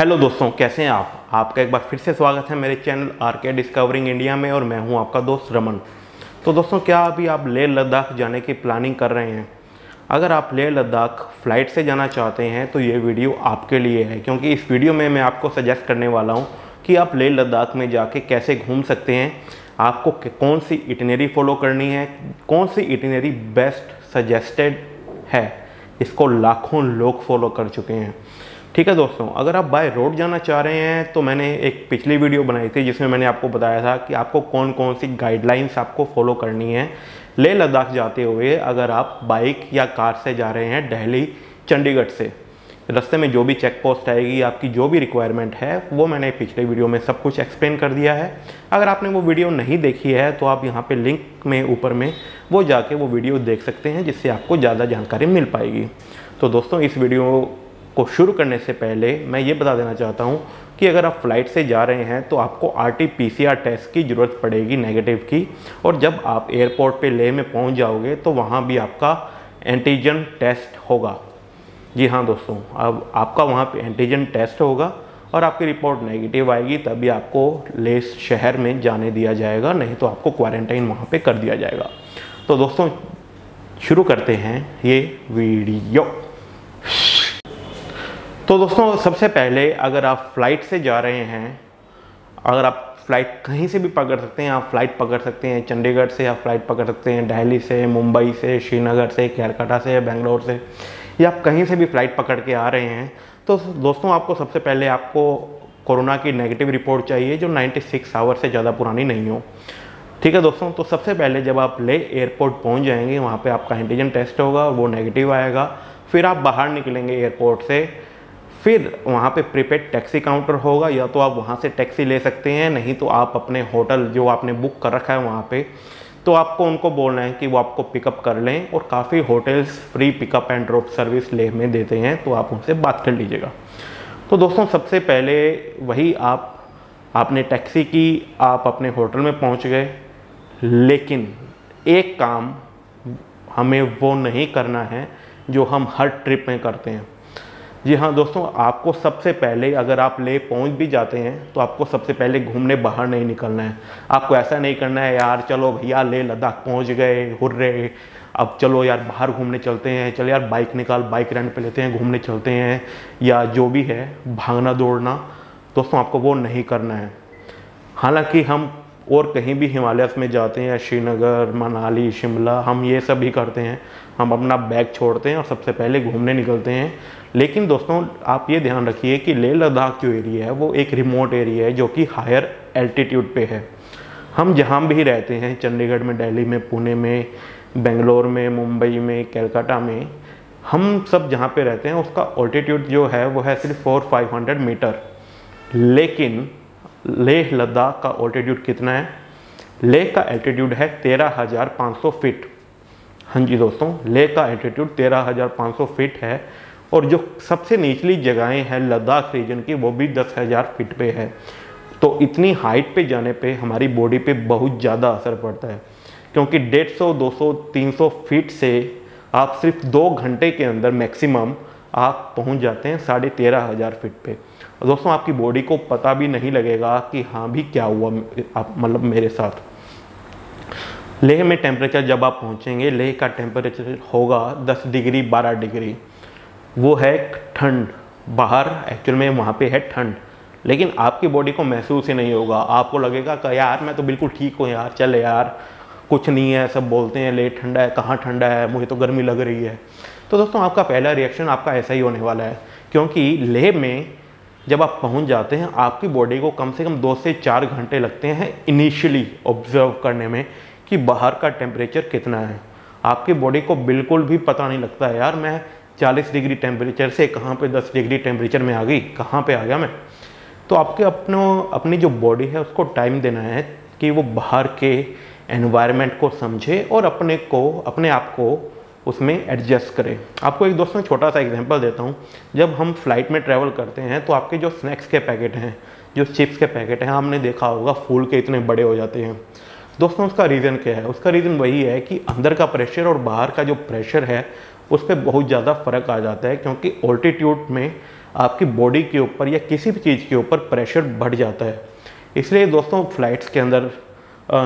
Hello दोस्तों, कैसे हैं आप। आपका एक बार फिर से स्वागत है मेरे चैनल आरके डिस्कवरिंग इंडिया में और मैं हूं आपका दोस्त रमन। तो दोस्तों, क्या अभी आप लेह लद्दाख जाने की प्लानिंग कर रहे हैं? अगर आप लेह लद्दाख फ़्लाइट से जाना चाहते हैं तो ये वीडियो आपके लिए है, क्योंकि इस वीडियो में मैं आपको सजेस्ट करने वाला हूँ कि आप लेह लद्दाख में जाके कैसे घूम सकते हैं, आपको कौन सी इटिनरी फॉलो करनी है, कौन सी इटिनरी बेस्ट सजेस्टेड है। इसको लाखों लोग फॉलो कर चुके हैं। ठीक है दोस्तों, अगर आप बाय रोड जाना चाह रहे हैं तो मैंने एक पिछली वीडियो बनाई थी जिसमें मैंने आपको बताया था कि आपको कौन कौन सी गाइडलाइंस आपको फॉलो करनी है लेह लद्दाख जाते हुए, अगर आप बाइक या कार से जा रहे हैं दिल्ली चंडीगढ़ से। रास्ते में जो भी चेक पोस्ट आएगी, आपकी जो भी रिक्वायरमेंट है, वो मैंने पिछले वीडियो में सब कुछ एक्सप्लेन कर दिया है। अगर आपने वो वीडियो नहीं देखी है तो आप यहाँ पे लिंक में ऊपर में वो जाके वो वीडियो देख सकते हैं, जिससे आपको ज़्यादा जानकारी मिल पाएगी। तो दोस्तों, इस वीडियो को शुरू करने से पहले मैं ये बता देना चाहता हूँ कि अगर आप फ्लाइट से जा रहे हैं तो आपको RT-PCR टेस्ट की ज़रूरत पड़ेगी, नेगेटिव की। और जब आप एयरपोर्ट पे लेह में पहुँच जाओगे तो वहाँ भी आपका एंटीजन टेस्ट होगा। जी हाँ दोस्तों, अब आपका वहाँ पे एंटीजन टेस्ट होगा और आपकी रिपोर्ट नेगेटिव आएगी, तभी आपको लेह शहर में जाने दिया जाएगा, नहीं तो आपको क्वारंटाइन वहाँ पे कर दिया जाएगा। तो दोस्तों, शुरू करते हैं ये वीडियो। तो दोस्तों, सबसे पहले अगर आप फ़्लाइट से जा रहे हैं, अगर आप फ़्लाइट कहीं से भी पकड़ सकते हैं, आप फ़्लाइट पकड़ सकते हैं चंडीगढ़ से, आप फ़्लाइट पकड़ सकते हैं दिल्ली से, मुंबई से, श्रीनगर से, कलकत्ता से, बेंगलोर से, या आप कहीं से भी फ़्लाइट पकड़ के आ रहे हैं, तो दोस्तों आपको सबसे पहले आपको कोरोना की नेगेटिव रिपोर्ट चाहिए जो 96 आवर से ज़्यादा पुरानी नहीं हो। ठीक है दोस्तों, तो सबसे पहले जब आप लेह एयरपोर्ट पहुँच जाएंगे, वहाँ पर आपका एंटीजन टेस्ट होगा, वो नेगेटिव आएगा। फिर आप बाहर निकलेंगे एयरपोर्ट से, फिर वहाँ पे प्रीपेड टैक्सी काउंटर होगा, या तो आप वहाँ से टैक्सी ले सकते हैं, नहीं तो आप अपने होटल जो आपने बुक कर रखा है वहाँ पे, तो आपको उनको बोलना है कि वो आपको पिकअप कर लें। और काफ़ी hotels free pickup and drop service Leh में देते हैं, तो आप उनसे बात कर लीजिएगा। तो दोस्तों, सबसे पहले वही आपने टैक्सी की, आप अपने होटल में पहुँच गए, लेकिन एक काम हमें वो नहीं करना है जो हम हर ट्रिप में करते हैं। जी हाँ दोस्तों, आपको सबसे पहले, अगर आप लेह पहुंच भी जाते हैं तो आपको सबसे पहले घूमने बाहर नहीं निकलना है। आपको ऐसा नहीं करना है यार चलो भैया लेह लद्दाख पहुंच गए, हुर्रे, अब चलो यार बाहर घूमने चलते हैं, चलो यार बाइक निकाल, बाइक रेंट पे लेते हैं, घूमने चलते हैं, या जो भी है भागना दौड़ना। दोस्तों, आपको वो नहीं करना है। हालाँकि हम और कहीं भी हिमालयस में जाते हैं, श्रीनगर, मनाली, शिमला, हम ये सब भी करते हैं। हम अपना बैग छोड़ते हैं और सबसे पहले घूमने निकलते हैं। लेकिन दोस्तों, आप ये ध्यान रखिए कि लेह लद्दाख जो एरिया है वो एक रिमोट एरिया है जो कि हायर एल्टीट्यूड पे है। हम जहाँ भी रहते हैं, चंडीगढ़ में, दिल्ली में, पुणे में, बेंगलोर में, मुंबई में, कलकत्ता में, हम सब जहाँ पे रहते हैं उसका ऑल्टीट्यूड जो है वो है सिर्फ 400-500 मीटर। लेकिन लेह लद्दाख का ऑल्टीट्यूड कितना है? लेह का एल्टीट्यूड है 13,500 फीट। हाँ जी दोस्तों, लेह का एल्टीट्यूड 13,500 फीट है। और जो सबसे निचली जगहें हैं लद्दाख रीजन की, वो भी 10,000 फीट पे है। तो इतनी हाइट पे जाने पे हमारी बॉडी पे बहुत ज़्यादा असर पड़ता है, क्योंकि 150, 200, 300 फीट से आप सिर्फ 2 घंटे के अंदर मैक्सिमम आप पहुंच जाते हैं 13,500 फीट पे। और दोस्तों, आपकी बॉडी को पता भी नहीं लगेगा कि हाँ भी क्या हुआ, आप मतलब मेरे साथ। लेह में टेम्परेचर जब आप पहुंचेंगे, लेह का टेम्परेचर होगा 10 डिग्री 12 डिग्री। वो है ठंड, बाहर एक्चुअल में वहाँ पे है ठंड, लेकिन आपकी बॉडी को महसूस ही नहीं होगा। आपको लगेगा कि यार मैं तो बिल्कुल ठीक हूँ यार, चल यार कुछ नहीं है, सब बोलते हैं लेह ठंडा है, कहाँ ठंडा है, मुझे तो गर्मी लग रही है। तो दोस्तों, आपका पहला रिएक्शन आपका ऐसा ही होने वाला है, क्योंकि लेह में जब आप पहुंच जाते हैं आपकी बॉडी को कम से कम 2 से 4 घंटे लगते हैं इनिशियली ऑब्जर्व करने में कि बाहर का टेम्परेचर कितना है। आपकी बॉडी को बिल्कुल भी पता नहीं लगता है यार मैं 40 डिग्री टेम्परेचर से कहाँ पे 10 डिग्री टेम्परेचर में आ गई, कहाँ पे आ गया मैं। तो आपके अपनी जो बॉडी है उसको टाइम देना है कि वो बाहर के एनवायरनमेंट को समझे और अपने आप को उसमें एडजस्ट करें। आपको एक दोस्तों छोटा सा एग्जांपल देता हूँ। जब हम फ्लाइट में ट्रैवल करते हैं तो आपके जो स्नैक्स के पैकेट हैं, जो चिप्स के पैकेट हैं, आपने देखा होगा फूल के इतने बड़े हो जाते हैं। दोस्तों, उसका रीज़न क्या है? उसका रीज़न वही है कि अंदर का प्रेशर और बाहर का जो प्रेशर है उस पर बहुत ज़्यादा फ़र्क आ जाता है, क्योंकि ऑल्टीट्यूड में आपकी बॉडी के ऊपर या किसी भी चीज़ के ऊपर प्रेशर बढ़ जाता है। इसलिए दोस्तों फ़्लाइट्स के अंदर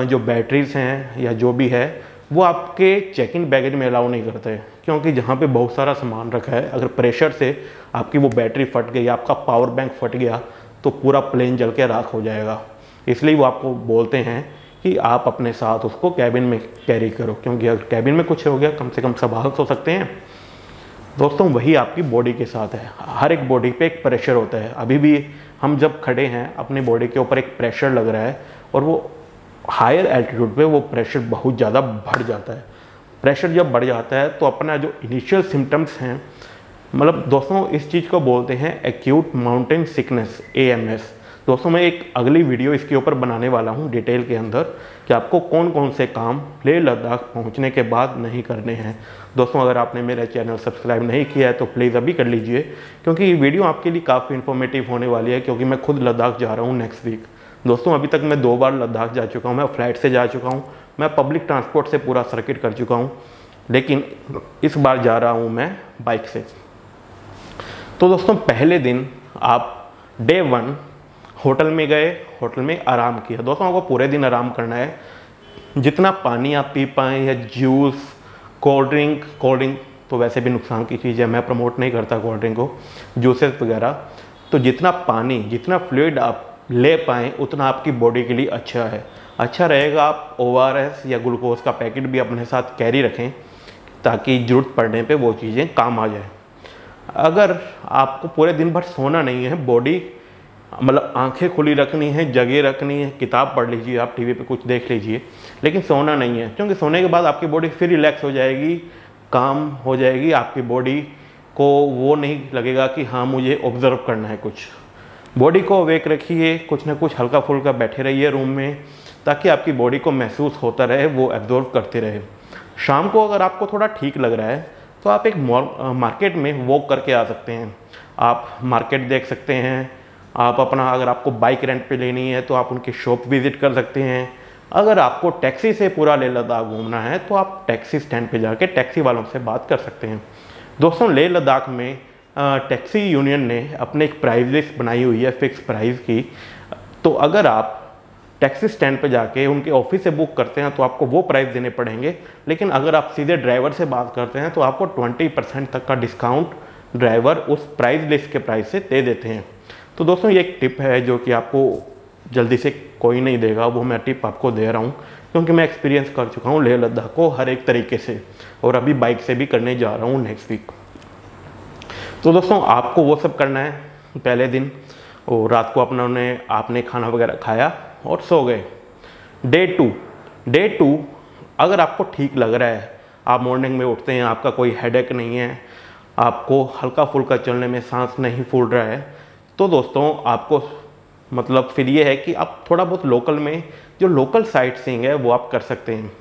जो बैटरीज़ हैं या जो भी है वो आपके चेक इन बैगेज में अलाउ नहीं करते, क्योंकि जहाँ पे बहुत सारा सामान रखा है, अगर प्रेशर से आपकी वो बैटरी फट गई, आपका पावर बैंक फट गया तो पूरा प्लेन जल के राख हो जाएगा। इसलिए वो आपको बोलते हैं कि आप अपने साथ उसको कैबिन में कैरी करो, क्योंकि अगर कैबिन में कुछ हो गया कम से कम संभाल तो सकते हैं। दोस्तों वही आपकी बॉडी के साथ है, हर एक बॉडी पे एक प्रेशर होता है। अभी भी हम जब खड़े हैं अपनी बॉडी के ऊपर एक प्रेशर लग रहा है और वो हायर एल्टीट्यूड पे वो प्रेशर बहुत ज़्यादा बढ़ जाता है। प्रेशर जब बढ़ जाता है तो अपना जो इनिशियल सिम्टम्स हैं, मतलब दोस्तों इस चीज़ को बोलते हैं एक्यूट माउंटेन सिकनेस, AMS। दोस्तों मैं एक अगली वीडियो इसके ऊपर बनाने वाला हूँ डिटेल के अंदर कि आपको कौन कौन से काम लेह लद्दाख पहुँचने के बाद नहीं करने हैं। दोस्तों अगर आपने मेरा चैनल सब्सक्राइब नहीं किया है तो प्लीज़ अभी कर लीजिए, क्योंकि ये वीडियो आपके लिए काफ़ी इन्फॉर्मेटिव होने वाली है, क्योंकि मैं खुद लद्दाख जा रहा हूँ नेक्स्ट वीक। दोस्तों अभी तक मैं 2 बार लद्दाख जा चुका हूँ, मैं फ़्लाइट से जा चुका हूँ, मैं पब्लिक ट्रांसपोर्ट से पूरा सर्किट कर चुका हूँ, लेकिन इस बार जा रहा हूँ मैं बाइक से। तो दोस्तों पहले दिन आप डे 1 होटल में गए, होटल में आराम किया। दोस्तों आपको पूरे दिन आराम करना है, जितना पानी आप पी पाएँ या जूस, कोल्ड ड्रिंक तो वैसे भी नुकसान की चीज़ है, मैं प्रमोट नहीं करता कोल्ड ड्रिंक को, जूसेस वगैरह। तो जितना पानी, जितना फ्लूइड आप ले पाएँ उतना आपकी बॉडी के लिए अच्छा रहेगा। आप ORS या ग्लूकोज का पैकेट भी अपने साथ कैरी रखें ताकि ज़रूरत पड़ने पे वो चीज़ें काम आ जाए। अगर आपको पूरे दिन भर सोना नहीं है, बॉडी मतलब आंखें खुली रखनी है, जगह रखनी है, किताब पढ़ लीजिए, आप टीवी पे कुछ देख लीजिए, लेकिन सोना नहीं है, क्योंकि सोने के बाद आपकी बॉडी फिर रिलैक्स हो जाएगी, काम हो जाएगी। आपकी बॉडी को वो नहीं लगेगा कि हाँ मुझे ऑब्जर्व करना है कुछ। बॉडी को अवेक रखिए, कुछ ना कुछ हल्का फुल्का बैठे रहिए रूम में, ताकि आपकी बॉडी को महसूस होता रहे, वो एब्जॉर्व करते रहे। शाम को अगर आपको थोड़ा ठीक लग रहा है तो आप एक मार्केट में वॉक करके आ सकते हैं, आप मार्केट देख सकते हैं। आप अपना, अगर आपको बाइक रेंट पे लेनी है तो आप उनकी शॉप विज़िट कर सकते हैं। अगर आपको टैक्सी से पूरा लेह लद्दाख घूमना है तो आप टैक्सी स्टैंड पे जाके टैक्सी वालों से बात कर सकते हैं। दोस्तों लेह लद्दाख में टैक्सी यूनियन ने अपने एक प्राइस लिस्ट बनाई हुई है फिक्स प्राइस की। तो अगर आप टैक्सी स्टैंड पे जाके उनके ऑफिस से बुक करते हैं तो आपको वो प्राइस देने पड़ेंगे, लेकिन अगर आप सीधे ड्राइवर से बात करते हैं तो आपको 20% तक का डिस्काउंट ड्राइवर उस प्राइस लिस्ट के प्राइस से दे देते हैं। तो दोस्तों ये एक टिप है जो कि आपको जल्दी से कोई नहीं देगा, वो मैं टिप आपको दे रहा हूँ, क्योंकि मैं एक्सपीरियंस कर चुका हूँ लेह लद्दाख को हर एक तरीके से, और अभी बाइक से भी करने जा रहा हूँ नेक्स्ट वीक। तो दोस्तों आपको वो सब करना है पहले दिन, और रात को आपने खाना वगैरह खाया और सो गए। डे 2 अगर आपको ठीक लग रहा है, आप मॉर्निंग में उठते हैं, आपका कोई हेडेक नहीं है, आपको हल्का फुल्का चलने में सांस नहीं फूल रहा है, तो दोस्तों आपको मतलब फिर ये है कि आप थोड़ा बहुत लोकल में जो लोकल साइट सीइंग है वो आप कर सकते हैं।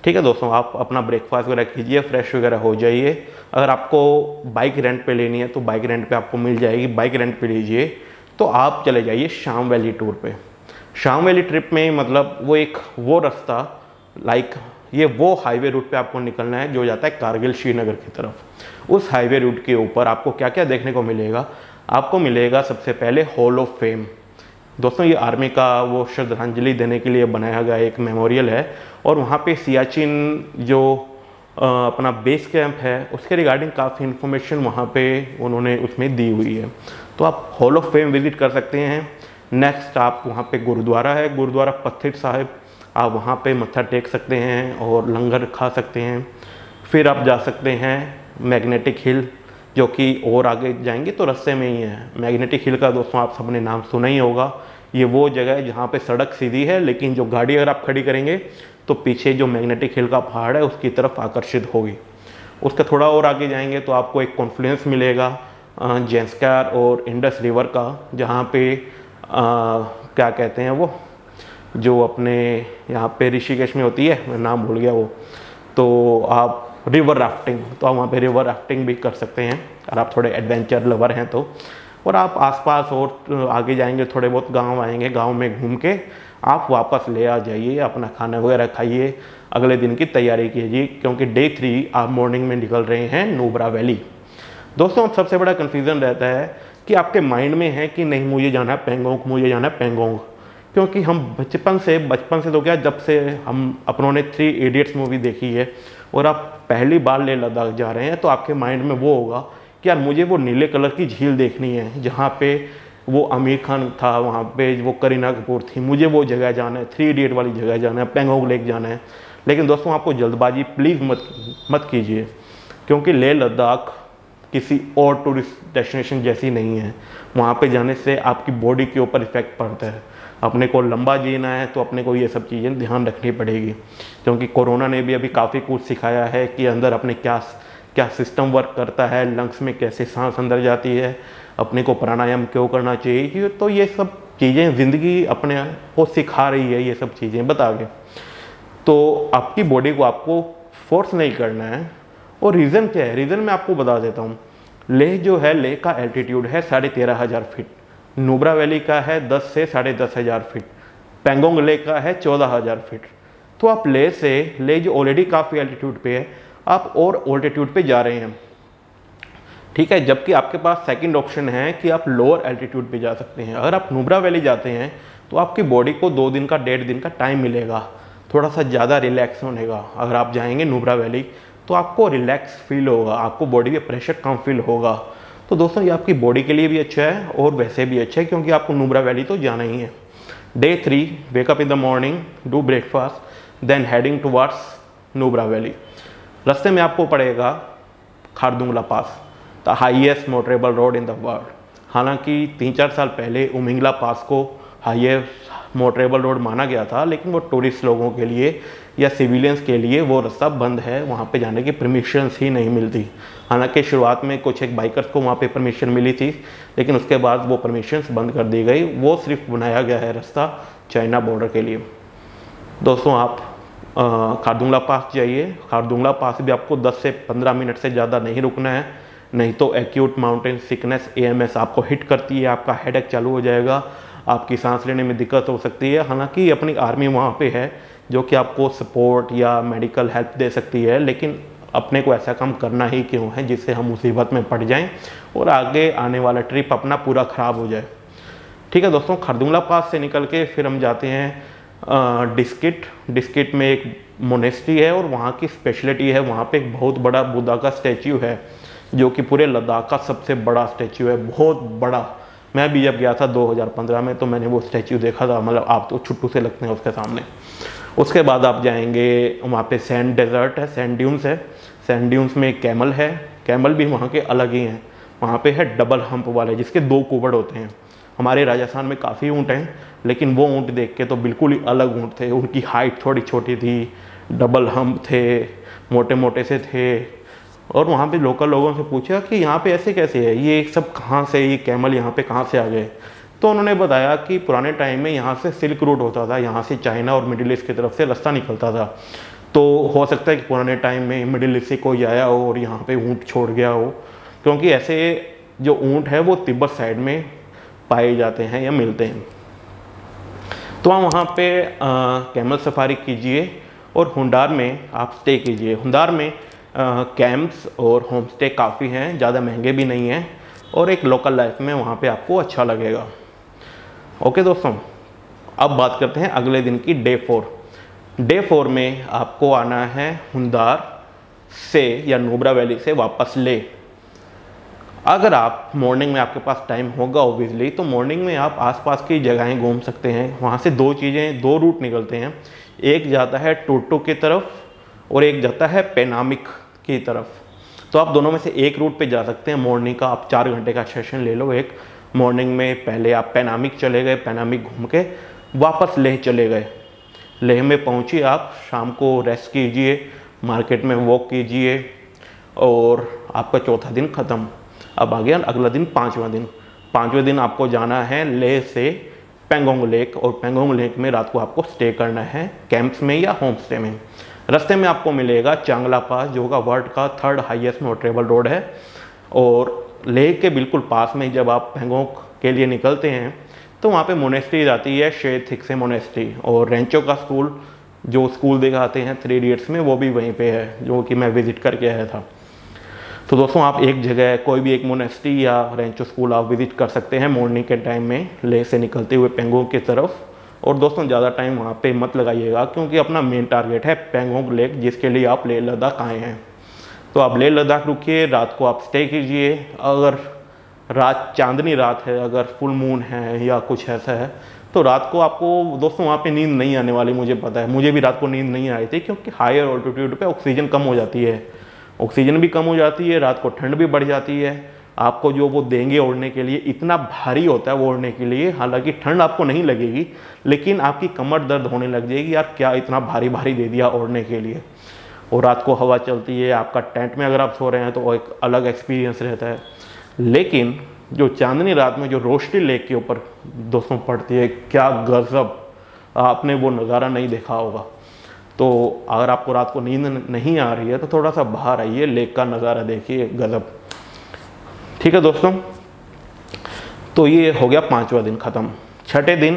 ठीक है दोस्तों, आप अपना ब्रेकफास्ट वगैरह कीजिए, फ्रेश वगैरह हो जाइए। अगर आपको बाइक रेंट पे लेनी है तो बाइक रेंट पे आपको मिल जाएगी, बाइक रेंट पे लीजिए। तो आप चले जाइए शाम वैली टूर पे। शाम वैली ट्रिप में मतलब वो रास्ता ये वो हाईवे रूट पे आपको निकलना है जो जाता है कारगिल श्रीनगर की तरफ। उस हाईवे रूट के ऊपर आपको क्या क्या देखने को मिलेगा? आपको मिलेगा सबसे पहले हॉल ऑफ फेम। दोस्तों ये आर्मी का वो श्रद्धांजलि देने के लिए बनाया गया एक मेमोरियल है, और वहाँ पे सियाचिन जो अपना बेस कैंप है उसके रिगार्डिंग काफ़ी इन्फॉर्मेशन वहाँ पे उन्होंने उसमें दी हुई है। तो आप हॉल ऑफ फेम विज़िट कर सकते हैं। नेक्स्ट आप वहाँ पे गुरुद्वारा है, गुरुद्वारा पत्थिर साहिब, आप वहाँ पे मत्था टेक सकते हैं और लंगर खा सकते हैं। फिर आप जा सकते हैं मैग्नेटिक हिल, जो कि और आगे जाएंगे तो रास्ते में ही है। मैग्नेटिक हिल का दोस्तों आप सबने नाम सुना ही होगा। ये वो जगह है जहाँ पे सड़क सीधी है, लेकिन जो गाड़ी अगर आप खड़ी करेंगे तो पीछे जो मैग्नेटिक हिल का पहाड़ है उसकी तरफ आकर्षित होगी। उसका थोड़ा और आगे जाएंगे तो आपको एक कॉन्फ्लुएंस मिलेगा जेंस्कार और इंडस रिवर का, जहाँ पे क्या कहते हैं वो जो अपने यहाँ पे ऋषिकेश में होती है, मैं नाम भूल गया वो, तो आप रिवर राफ्टिंग, तो आप वहाँ पे रिवर राफ्टिंग भी कर सकते हैं अगर आप थोड़े एडवेंचर लवर हैं तो। और आप आसपास और आगे जाएंगे, थोड़े बहुत गांव आएंगे, गांव में घूम के आप वापस ले आ जाइए, अपना खाना वगैरह खाइए, अगले दिन की तैयारी कीजिए, क्योंकि डे 3 आप मॉर्निंग में निकल रहे हैं नुब्रा वैली। दोस्तों सबसे बड़ा कन्फ्यूज़न रहता है कि आपके माइंड में है कि नहीं मुझे जाना है पेंगोंग, मुझे जाना है पेंगोंग। क्योंकि हम बचपन से तो क्या, जब से हम अपनों ने 3 इडियट्स मूवी देखी है और आप पहली बार लेह लद्दाख जा रहे हैं, तो आपके माइंड में वो होगा कि यार मुझे वो नीले कलर की झील देखनी है जहाँ पे वो आमिर खान था, वहाँ पे वो करीना कपूर थी, मुझे वो जगह जाना है, 3 इडियट वाली जगह जाना है, पेंगोंग लेक जाना है। लेकिन दोस्तों आपको जल्दबाजी प्लीज़ मत कीजिए, क्योंकि लेह लद्दाख किसी और टूरिस्ट डेस्टिनेशन जैसी नहीं है। वहाँ पे जाने से आपकी बॉडी के ऊपर इफेक्ट पड़ता है। अपने को लंबा जीना है तो अपने को ये सब चीज़ें ध्यान रखनी पड़ेगी, क्योंकि कोरोना ने भी अभी काफ़ी कुछ सिखाया है कि अंदर अपने क्या सिस्टम वर्क करता है, लंग्स में कैसे सांस अंदर जाती है, अपने को प्राणायाम क्यों करना चाहिए। तो ये सब चीज़ें ज़िंदगी अपने को सिखा रही है, ये सब चीज़ें बता के। तो आपकी बॉडी को आपको फोर्स नहीं करना है। और रीज़न क्या है, रीज़न मैं आपको बता देता हूँ। लेह जो है, लेह का एल्टीट्यूड है 13,500 फीट, नुब्रा वैली का है 10 से 10,500 फीट, पेंगोंग लेक का है 14,000 फीट। तो आप लेह जो ऑलरेडी काफ़ी एल्टीट्यूड पे है, आप और ऑल्टीट्यूड पे जा रहे हैं, ठीक है। जबकि आपके पास सेकंड ऑप्शन है कि आप लोअर एल्टीट्यूड पे जा सकते हैं। अगर आप नुब्रा वैली जाते हैं तो आपकी बॉडी को 2 दिन का 1.5 दिन का टाइम मिलेगा थोड़ा सा ज़्यादा रिलैक्स होने का। अगर आप जाएंगे नुब्रा वैली तो आपको रिलैक्स फील होगा, आपको बॉडी पे प्रेशर कम फील होगा। तो दोस्तों ये आपकी बॉडी के लिए भी अच्छा है और वैसे भी अच्छा है, क्योंकि आपको नुब्रा वैली तो जाना ही है। Day 3, wake up in the morning, do breakfast, then heading towards Nubra Valley. रास्ते में आपको पड़ेगा Khardungla pass, the highest motorable road in the world. हालांकि 3-4 साल पहले उमिंगला पास को हाईएस्ट मोटरेबल रोड माना गया था, लेकिन वो टूरिस्ट लोगों के लिए या सिविलियंस के लिए वो रास्ता बंद है, वहाँ पे जाने की परमिशंस ही नहीं मिलती। हालांकि शुरुआत में कुछ एक बाइकर्स को वहाँ पे परमिशन मिली थी, लेकिन उसके बाद वो परमिशंस बंद कर दी गई। वो सिर्फ बनाया गया है रास्ता चाइना बॉर्डर के लिए। दोस्तों आप खारदुंगला पास जाइए। खारदुंगला पास भी आपको 10 से 15 मिनट से ज़्यादा नहीं रुकना है, नहीं तो एक्यूट माउंटेन सिकनेस AMS आपको हिट करती है, आपका हेडेक चालू हो जाएगा, आपकी सांस लेने में दिक्कत हो सकती है। हालांकि अपनी आर्मी वहाँ पे है जो कि आपको सपोर्ट या मेडिकल हेल्प दे सकती है, लेकिन अपने को ऐसा काम करना ही क्यों है जिससे हम मुसीबत में पड़ जाएं और आगे आने वाला ट्रिप अपना पूरा ख़राब हो जाए। ठीक है दोस्तों, खारदुंगला पास से निकल के फिर हम जाते हैं डिस्किट में एक मोनेस्ट्री है और वहाँ की स्पेशलिटी है, वहाँ पे एक बहुत बड़ा बुद्धा का स्टैच्यू है जो कि पूरे लद्दाख का सबसे बड़ा स्टैच्यू है, बहुत बड़ा। मैं भी जब गया था 2015 में तो मैंने वो स्टैच्यू देखा था, मतलब आप तो छुट्टू से लगते हैं उसके सामने। उसके बाद आप जाएंगे, वहाँ पे सैंड डेजर्ट है, सैंड ड्यून्स है। सैंड ड्यून्स में कैमल है, कैमल भी वहाँ के अलग ही हैं। वहाँ पे है डबल हम्प वाले जिसके 2 कुबड़ होते हैं। हमारे राजस्थान में काफ़ी ऊँट हैं, लेकिन वो ऊँट देख के तो बिल्कुल ही अलग ऊँट थे। उनकी हाइट थोड़ी छोटी थी, डबल हम्प थे, मोटे मोटे से थे। और वहाँ पे लोकल लोगों से पूछा कि यहाँ पे ऐसे कैसे है, ये सब कहाँ से, ये कैमल यहाँ पे कहाँ से आ गए। तो उन्होंने बताया कि पुराने टाइम में यहाँ से सिल्क रूट होता था, यहाँ से चाइना और मिडिल ईस्ट की तरफ से रास्ता निकलता था। तो हो सकता है कि पुराने टाइम में मिडिल ईस्ट से कोई आया हो और यहाँ पे ऊँट छोड़ गया हो, क्योंकि ऐसे जो ऊँट है वो तिब्बत साइड में पाए जाते हैं या मिलते हैं। तो आप वहाँ पे कैमल सफारी कीजिए और हुंडार में आप स्टे कीजिए। हुंडार में कैंप्स और होम स्टे काफ़ी हैं, ज़्यादा महंगे भी नहीं हैं और एक लोकल लाइफ में वहाँ पे आपको अच्छा लगेगा। ओके दोस्तों, अब बात करते हैं अगले दिन की Day 4। Day 4 में आपको आना है हुंडार से या नुब्रा वैली से वापस ले। अगर आप मॉर्निंग में आपके पास टाइम होगा ओबियसली, तो मॉर्निंग में आप आसपास की जगहें घूम सकते हैं। वहाँ से 2 रूट निकलते हैं, एक जाता है टोटो की तरफ और एक जाता है पेनामिक की तरफ। तो आप दोनों में से एक रूट पे जा सकते हैं। मॉर्निंग का आप 4 घंटे का सेशन ले लो। एक मॉर्निंग में पहले आप पेनामिक चले गए, पेनामिक घूम के वापस लेह चले गए। लेह में पहुँचिए, आप शाम को रेस्ट कीजिए, मार्केट में वॉक कीजिए और आपका चौथा दिन ख़त्म। अब आ गया अगला दिन, 5वां दिन। 5वें दिन आपको जाना है लेह से पेंगोंग लेक और पेंगोंग लेक में रात को आपको स्टे करना है कैंप्स में या होम स्टे में। रास्ते में आपको मिलेगा चांगला पास जो का वर्ल्ड का 3rd हाईएस्ट मोटरेबल रोड है। और लेह के बिल्कुल पास में जब आप पेंगोंग के लिए निकलते हैं तो वहाँ पे मोनेस्ट्री आती है, शे थिक्से मोनेस्ट्री, और रेंचो का स्कूल जो स्कूल दिखाते हैं 3 इडियट्स में वो भी वहीं पे है, जो कि मैं विज़िट करके आया था। तो दोस्तों आप एक जगह कोई भी एक मोनेस्ट्री या रेंचो स्कूल आप विजिट कर सकते हैं मॉर्निंग के टाइम में लेह से निकलते हुए पेंगोंग की तरफ। और दोस्तों ज़्यादा टाइम वहाँ पे मत लगाइएगा, क्योंकि अपना मेन टारगेट है पेंगोंग लेक, जिसके लिए आप लेह लद्दाख आए हैं। तो आप लेह लद्दाख रुकिए, रात को आप स्टे कीजिए। अगर रात चांदनी रात है, अगर फुल मून है या कुछ ऐसा है, तो रात को आपको दोस्तों वहाँ पे नींद नहीं आने वाली। मुझे पता है, मुझे भी रात को नींद नहीं आई थी, क्योंकि हायर ऑल्टीट्यूड पे ऑक्सीजन कम हो जाती है, ऑक्सीजन भी कम हो जाती है, रात को ठंड भी बढ़ जाती है। आपको जो वो देंगे ओढ़ने के लिए इतना भारी होता है वो ओढ़ने के लिए, हालांकि ठंड आपको नहीं लगेगी, लेकिन आपकी कमर दर्द होने लग जाएगी, यार क्या इतना भारी भारी दे दिया ओढ़ने के लिए। और रात को हवा चलती है, आपका टेंट में अगर आप सो रहे हैं तो वो एक अलग एक्सपीरियंस रहता है। लेकिन जो चांदनी रात में जो रोशनी लेक के ऊपर दोस्तों पड़ती है, क्या गजब, आपने वो नज़ारा नहीं देखा होगा। तो अगर आपको रात को नींद नहीं आ रही है तो थोड़ा सा बाहर आइए, लेक का नज़ारा देखिए, गजब। ठीक है दोस्तों, तो ये हो गया 5वां दिन ख़त्म। 6ठे दिन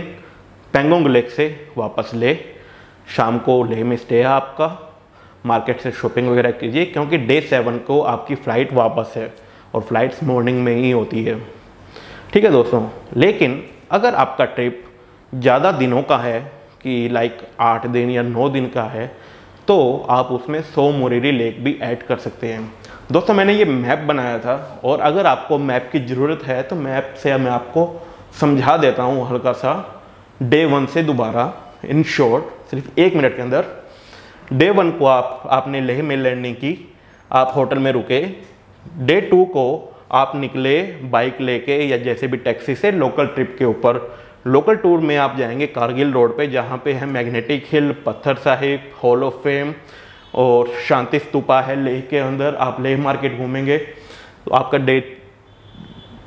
पेंगोंग लेक से वापस लेह। शाम को लेह में स्टे है आपका, मार्केट से शॉपिंग वगैरह कीजिए, क्योंकि डे 7 को आपकी फ़्लाइट वापस है और फ्लाइट्स मॉर्निंग में ही होती है। ठीक है दोस्तों, लेकिन अगर आपका ट्रिप ज़्यादा दिनों का है कि लाइक 8 दिन या 9 दिन का है, तो आप उसमें सो मोरिरी लेक भी ऐड कर सकते हैं। दोस्तों मैंने ये मैप बनाया था, और अगर आपको मैप की ज़रूरत है तो मैप से मैं आपको समझा देता हूँ हल्का सा। डे 1 से दोबारा इन शॉर्ट सिर्फ 1 मिनट के अंदर। डे 1 को आपने लेह में लैंडिंग की, आप होटल में रुके। डे 2 को आप निकले बाइक लेके या जैसे भी टैक्सी से लोकल ट्रिप के ऊपर। लोकल टूर में आप जाएंगे कारगिल रोड पे, जहाँ पे है मैग्नेटिक हिल, पत्थर साहिब, हॉल ऑफ फेम और शांति स्तूपा है लेह के अंदर। आप लेह मार्केट घूमेंगे तो आपका डे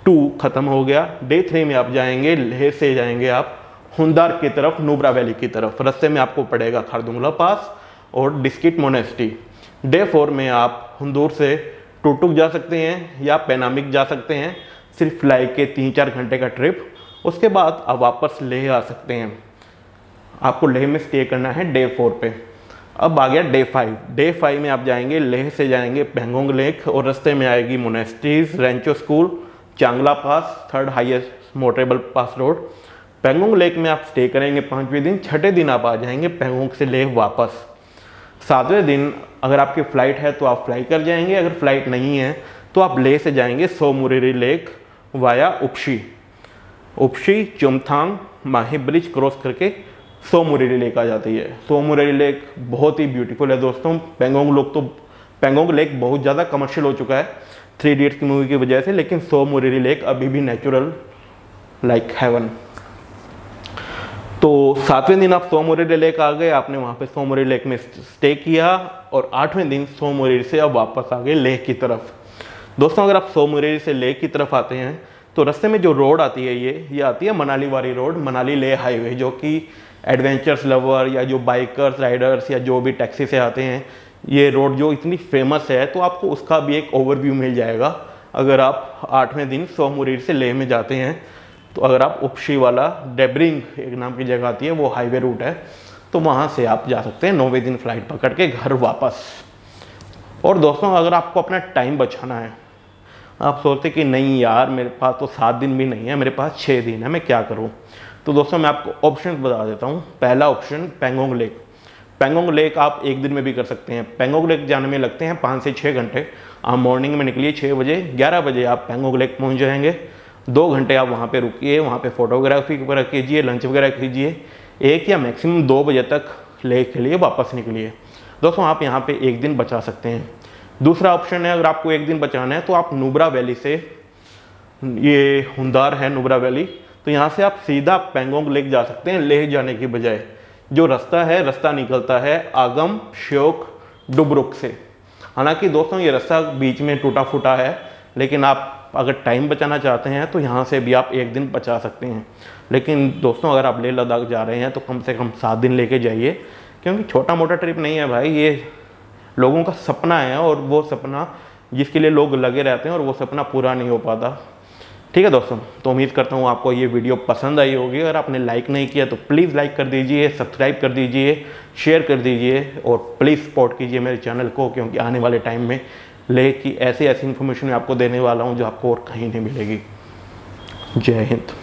2 ख़त्म हो गया। डे 3 में आप जाएंगे, लेह से जाएंगे आप हुंदार की तरफ, नुब्रा वैली की तरफ। रास्ते में आपको पड़ेगा खारदुंगला पास और डिस्किट मोनेस्ट्री। डे 4 में आप हुंदूर से टुकटुक जा सकते हैं या पेनामिक जा सकते हैं, सिर्फ फ्लाइट के 3-4 घंटे का ट्रिप। उसके बाद आप वापस लेह आ सकते हैं। आपको लेह में स्टे करना है डे 4 पे। अब आ गया डे 5। डे 5 में आप जाएंगे, लेह से जाएंगे पेंगोंग लेक और रास्ते में आएगी मोनेस्ट्रीज, रेंचो स्कूल, चांगला पास, 3rd highest motorable pass road. Pangong lake में आप स्टे करेंगे 5वें दिन। 6ठे दिन आप आ जाएंगे पेंगोंग से लेह वापस। 7वें दिन अगर आपकी फ़्लाइट है तो आप फ्लाई कर जाएंगे, अगर फ्लाइट नहीं है तो आप लेह से जाएंगे सो मोरिरी लेक वाया उपशी चुमथांग माही ब्रिज क्रॉस करके सो मोरिरी लेक आ जाती है। सो मोरिरी लेक बहुत ही ब्यूटीफुल है दोस्तों। पेंगोंग लेक बहुत ज़्यादा कमर्शियल हो चुका है 3 इडियट्स की मूवी की वजह से, लेकिन सो मोरिरी लेक अभी भी नेचुरल लाइक हेवन। तो 7वें दिन आप सो मोरिरी लेक आ गए, आपने वहाँ पे सो मोरिरी लेक में स्टे किया और 8वें दिन सो मोरिरी से आप वापस आ गए लेह की तरफ। दोस्तों अगर आप सो मोरिरी से लेह की तरफ आते हैं तो रास्ते में जो रोड आती है ये आती है मनाली वाली रोड, मनाली लेह हाईवे, जो कि एडवेंचर्स लवर या जो बाइकर्स राइडर्स या जो भी टैक्सी से आते हैं, ये रोड जो इतनी फेमस है, तो आपको उसका भी एक ओवरव्यू मिल जाएगा अगर आप 8वें दिन सो मोरिरी से लेह में जाते हैं। तो अगर आप उपशी वाला डेब्रिंग एक नाम की जगह आती है, वो हाईवे रूट है, तो वहाँ से आप जा सकते हैं 9वें दिन फ्लाइट पकड़ के घर वापस। और दोस्तों अगर आपको अपना टाइम बचाना है, आप सोचते कि नहीं यार मेरे पास तो 7 दिन भी नहीं है, मेरे पास 6 दिन है, मैं क्या करूँ, तो दोस्तों मैं आपको ऑप्शन बता देता हूँ। पहला option Pangong lake. Pangong lake आप 1 दिन में भी कर सकते हैं। पेंगोंग लेक जाने में लगते हैं 5 से 6 घंटे। आप मॉर्निंग में निकलिए 6 बजे, 11 बजे आप पेंगोंग लेक पहुँच जाएंगे। 2 घंटे आप वहाँ पे रुकिए, वहाँ पे फोटोग्राफी वगैरह कीजिए, लंच वगैरह कीजिए। 1 या मैक्सिमम 2 बजे तक लेह के लिए वापस निकलिए। दोस्तों आप यहाँ पे 1 दिन बचा सकते हैं। दूसरा ऑप्शन है, अगर आपको 1 दिन बचाना है तो आप नुब्रा वैली से, ये हुंदार है नुब्रा वैली, तो यहाँ से आप सीधा पेंगोंग लेक जा सकते हैं लेह जाने की बजाय। जो रास्ता निकलता है आगम श्योक डुबरुक से। हालांकि दोस्तों ये रास्ता बीच में टूटा फूटा है, लेकिन आप अगर टाइम बचाना चाहते हैं तो यहाँ से भी आप 1 दिन बचा सकते हैं। लेकिन दोस्तों अगर आप लेह लद्दाख जा रहे हैं तो कम से कम 7 दिन लेके जाइए, क्योंकि छोटा मोटा ट्रिप नहीं है भाई, ये लोगों का सपना है, और वो सपना जिसके लिए लोग लगे रहते हैं और वो सपना पूरा नहीं हो पाता। ठीक है दोस्तों, तो उम्मीद करता हूँ आपको ये वीडियो पसंद आई होगी। अगर आपने लाइक नहीं किया तो प्लीज़ लाइक कर दीजिए, सब्सक्राइब कर दीजिए, शेयर कर दीजिए और प्लीज़ सपोर्ट कीजिए मेरे चैनल को, क्योंकि आने वाले टाइम में लेह की ऐसी ऐसी इन्फॉर्मेशन मैं आपको देने वाला हूँ जो आपको और कहीं नहीं मिलेगी। जय हिंद।